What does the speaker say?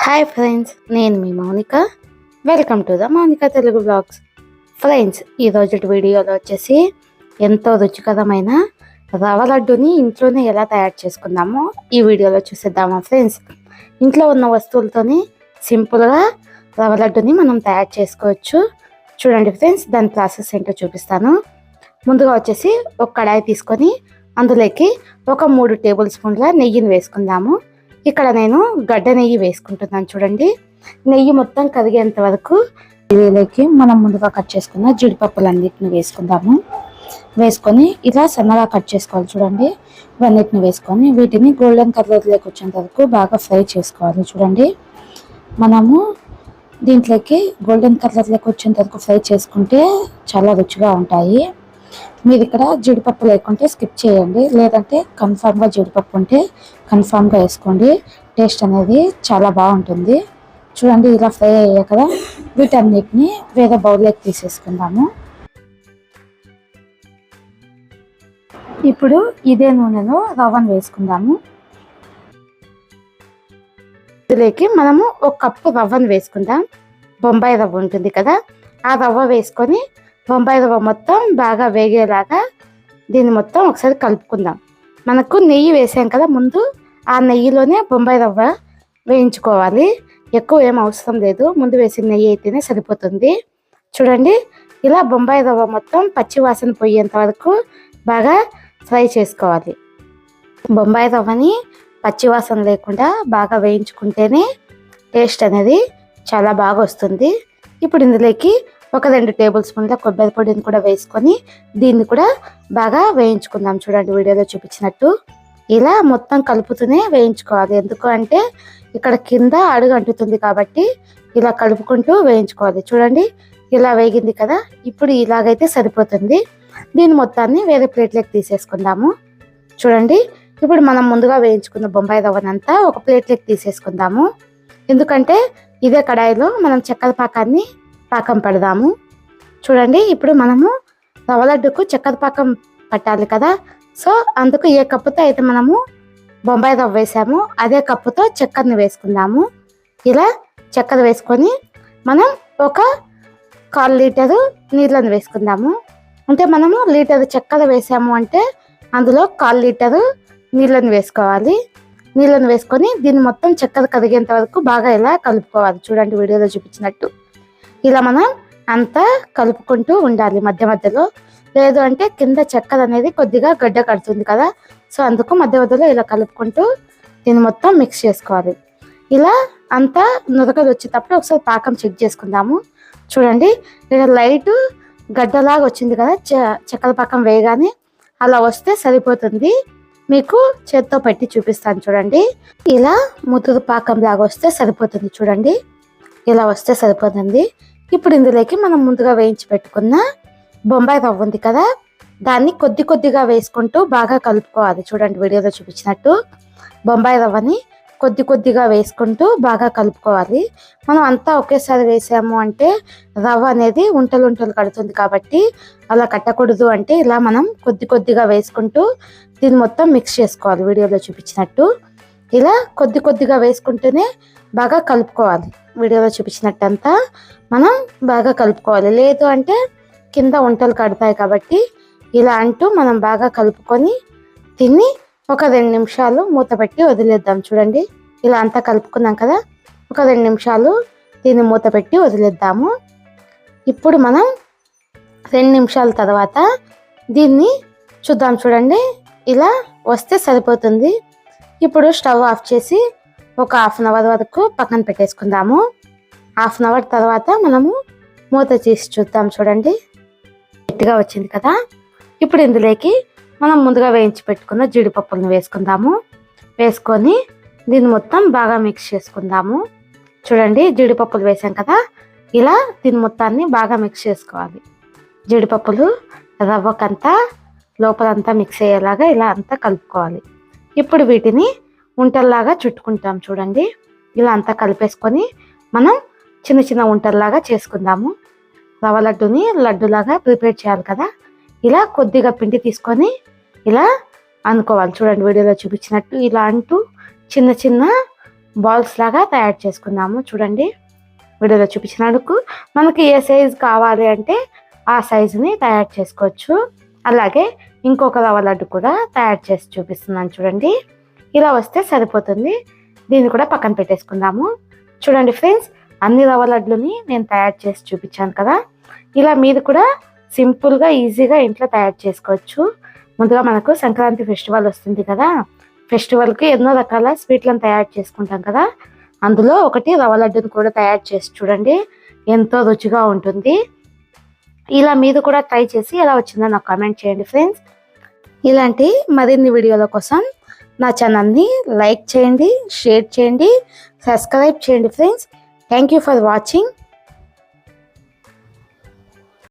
Hi friends, నేను మీ Mounika. Welcome to the Mounika Telugu blogs. Friends, ఈరోజు వీడియోలో వచ్చేసి ఎంతో రుచికరమైన రవ్వ లడ్డుని ఇంట్లోనే ఎలా తయారు చేసుకుందామో ఈ వీడియోలో చూసేద్దామా ఫ్రెండ్స్. ఇంట్లో ఉన్న వస్తువులతోనే సింపుల్గా రవ్వ లడ్డుని మనం తయారు చేసుకోవచ్చు. చూడండి ఫ్రెండ్స్, దాని ప్రాసెస్ ఏంటో చూపిస్తాను. ముందుగా వచ్చేసి ఒక కడాయి తీసుకొని అందులోకి ఒక 3 టేబుల్ స్పూన్ల నెయ్యిని వేసుకుందాము. ఇక్కడ నేను గడ్డ నెయ్యి వేసుకుంటున్నాను. చూడండి, నెయ్యి మొత్తం కరిగేంత వరకు దీనిలోకి మనం ముందుగా కట్ చేసుకున్న జీడిపప్పులన్నిటిని వేసుకుందాము. వేసుకొని ఇలా సన్నగా కట్ చేసుకోవాలి. చూడండి, ఇవన్నిటిని వేసుకొని వీటిని గోల్డెన్ కలర్లోకి వచ్చేంత వరకు బాగా ఫ్రై చేసుకోవాలి. చూడండి, మనము దీంట్లోకి గోల్డెన్ కలర్లోకి వచ్చేంత వరకు ఫ్రై చేసుకుంటే చాలా రుచిగా ఉంటాయి. మీరు ఇక్కడ జీడిపప్పు లేకుంటే స్కిప్ చేయండి, లేదంటే కన్ఫామ్గా జీడిపప్పు ఉంటే కన్ఫామ్గా వేసుకోండి. టేస్ట్ అనేది చాలా బాగుంటుంది. చూడండి, ఇలా ఫ్రై అయ్యాయి కదా, వీటన్నిటిని వేరే బౌల్లోకి తీసేసుకుందాము. ఇప్పుడు ఇదే నూనెలో రవ్వను వేసుకుందాము. ఇందులోకి మనము 1 కప్పు రవ్వను వేసుకుందాం. బొంబాయి రవ్వ ఉంటుంది కదా, ఆ రవ్వ వేసుకొని బొంబాయి రవ్వ మొత్తం బాగా వేగేలాగా దీన్ని మొత్తం ఒకసారి కలుపుకుందాం. మనకు నెయ్యి వేసాం కదా ముందు, ఆ నెయ్యిలోనే బొంబాయి రవ్వ వేయించుకోవాలి. ఎక్కువ ఏం అవసరం లేదు, ముందు వేసిన నెయ్యి అయితేనే సరిపోతుంది. చూడండి, ఇలా బొంబాయి రవ్వ మొత్తం పచ్చి వాసన పోయేంత వరకు బాగా ఫ్రై చేసుకోవాలి. బొంబాయి రవ్వని పచ్చి వాసన లేకుండా బాగా వేయించుకుంటేనే టేస్ట్ అనేది చాలా బాగా వస్తుంది. ఇప్పుడు ఇందులోకి ఒక 2 టేబుల్ స్పూన్ల కొబ్బరి పొడిని కూడా వేసుకొని దీన్ని కూడా బాగా వేయించుకుందాం. చూడండి, వీడియోలో చూపించినట్టు ఇలా మొత్తం కలుపుతూనే వేయించుకోవాలి. ఎందుకు అంటే ఇక్కడ కింద అడుగు అంటుతుంది కాబట్టి ఇలా కలుపుకుంటూ వేయించుకోవాలి. చూడండి, ఇలా వేగింది కదా, ఇప్పుడు ఇలాగైతే సరిపోతుంది. దీని మొత్తాన్ని వేరే ప్లేట్లోకి తీసేసుకుందాము. చూడండి, ఇప్పుడు మనం ముందుగా వేయించుకున్న బొంబాయి రవ్వనంతా ఒక ప్లేట్లోకి తీసేసుకుందాము. ఎందుకంటే ఇదే కడాయిలో మనం చక్కెర పాకం పడదాము. చూడండి, ఇప్పుడు మనము రవ్వ లడ్డుకు చక్కెర పాకం పట్టాలి కదా, సో అందుకు ఏ కప్పుతో అయితే మనము బొంబాయి రవ్వ వేసాము అదే కప్పుతో చక్కెరని వేసుకుందాము. ఇలా చక్కెర వేసుకొని మనం ఒక 1/4 లీటరు నీళ్ళని వేసుకుందాము. అంటే మనము లీటరు చక్కెర వేసాము అంటే అందులో 1/4 లీటరు నీళ్ళని వేసుకోవాలి. నీళ్ళని వేసుకొని దీన్ని మొత్తం చక్కెర కరిగేంత వరకు బాగా ఇలా కలుపుకోవాలి. చూడండి, వీడియోలో చూపించినట్టు ఇలా మనం అంతా కలుపుకుంటూ ఉండాలి మధ్య మధ్యలో. లేదు అంటే కింద చక్కెర అనేది కొద్దిగా గడ్డ కడుతుంది కదా, సో అందుకు మధ్య మధ్యలో ఇలా కలుపుకుంటూ దీన్ని మొత్తం మిక్స్ చేసుకోవాలి. ఇలా అంతా నురగలు వచ్చేటప్పుడు ఒకసారి పాకం చెక్ చేసుకుందాము. చూడండి, ఇలా లైట్ గడ్డలాగా వచ్చింది కదా, చక్కెర పాకం వేయగానే అలా వస్తే సరిపోతుంది. మీకు చేత్తో పెట్టి చూపిస్తాను. చూడండి, ఇలా ముదురు పాకం లాగా వస్తే సరిపోతుంది. చూడండి, ఇలా వస్తే సరిపోతుంది. ఇప్పుడు ఇందులోకి మనం ముందుగా వేయించి పెట్టుకున్న బొంబాయి రవ్వ ఉంది కదా, దాన్ని కొద్దిగా వేసుకుంటూ బాగా కలుపుకోవాలి. చూడండి, వీడియోలో చూపించినట్టు బొంబాయి రవ్వని కొద్దిగా వేసుకుంటూ బాగా కలుపుకోవాలి. మనం అంతా ఒకేసారి వేసాము అంటే రవ్వ అనేది ఉంటలు కడుతుంది కాబట్టి అలా కట్టకూడదు. అంటే ఇలా మనం కొద్దిగా వేసుకుంటూ దీన్ని మొత్తం మిక్స్ చేసుకోవాలి. వీడియోలో చూపించినట్టు ఇలా కొద్దిగా వేసుకుంటూనే బాగా కలుపుకోవాలి. వీడియోలో చూపించినట్టంతా మనం బాగా కలుపుకోవాలి. లేదు అంటే కింద ఉంటలు కడతాయి కాబట్టి ఇలా అంటూ మనం బాగా కలుపుకొని దీన్ని ఒక 2 నిమిషాలు మూత పెట్టి వదిలేద్దాం. చూడండి, ఇలా అంతా కలుపుకున్నాం కదా, ఒక 2 నిమిషాలు దీన్ని మూత పెట్టి వదిలేద్దాము. ఇప్పుడు మనం 2 నిమిషాల తర్వాత దీన్ని చూద్దాం. చూడండి, ఇలా వస్తే సరిపోతుంది. ఇప్పుడు స్టవ్ ఆఫ్ చేసి ఒక 1/2 అవర్ వరకు పక్కన పెట్టేసుకుందాము. 1/2 అవర్ తర్వాత మనము మూత తీసి చూద్దాం. చూడండి, గట్టిగా వచ్చింది కదా. ఇప్పుడు ఇందులోకి మనం ముందుగా వేయించి పెట్టుకున్న జీడిపప్పులను వేసుకుందాము. వేసుకొని దీన్ని మొత్తం బాగా మిక్స్ చేసుకుందాము. చూడండి, జీడిపప్పులు వేసాం కదా, ఇలా దీని మొత్తాన్ని బాగా మిక్స్ చేసుకోవాలి. జీడిపప్పులు రవ్వకంతా లోపలంతా మిక్స్ అయ్యేలాగా ఇలా అంతా కలుపుకోవాలి. ఇప్పుడు వీటిని ఉంటల్లాగా చుట్టుకుంటాం. చూడండి, ఇలా అంతా కలిపేసుకొని మనం చిన్న ఉంటల్లాగా చేసుకుందాము. రవ్వ లడ్డుని లడ్డులాగా ప్రిపేర్ చేయాలి కదా, ఇలా కొద్దిగా పిండి తీసుకొని ఇలా అనుకోవాలి. చూడండి, వీడియోలో చూపించినట్టు ఇలా అంటూ చిన్న బాల్స్ లాగా తయారు చేసుకుందాము. చూడండి వీడియోలో చూపించినందుకు మనకి ఏ సైజు కావాలి అంటే ఆ సైజుని తయారు చేసుకోవచ్చు. అలాగే ఇంకొక రవ్వ లడ్డు కూడా తయారు చేసి చూపిస్తున్నాను చూడండి. ఇలా వస్తే సరిపోతుంది. దీన్ని కూడా పక్కన పెట్టేసుకుందాము. చూడండి ఫ్రెండ్స్, అన్ని రవ్వ లడ్డుని నేను తయారు చేసి చూపించాను కదా. ఇలా మీరు కూడా సింపుల్గా ఈజీగా ఇంట్లో తయారు చేసుకోవచ్చు. ముందుగా మనకు సంక్రాంతి ఫెస్టివల్ వస్తుంది కదా. ఫెస్టివల్కి ఎన్నో రకాల స్వీట్లను తయారు చేసుకుంటాం కదా. అందులో ఒకటి రవ్వ లడ్డుని కూడా తయారు చేసి చూడండి, ఎంతో రుచిగా ఉంటుంది. ఇలా మీరు కూడా ట్రై చేసి ఎలా వచ్చిందో నాకు కామెంట్ చేయండి ఫ్రెండ్స్. ఇలాంటి మరిన్ని వీడియోల కోసం నా ఛానల్ని లైక్ చేయండి, షేర్ చేయండి, సబ్స్క్రైబ్ చేయండి friends. Thank you for watching.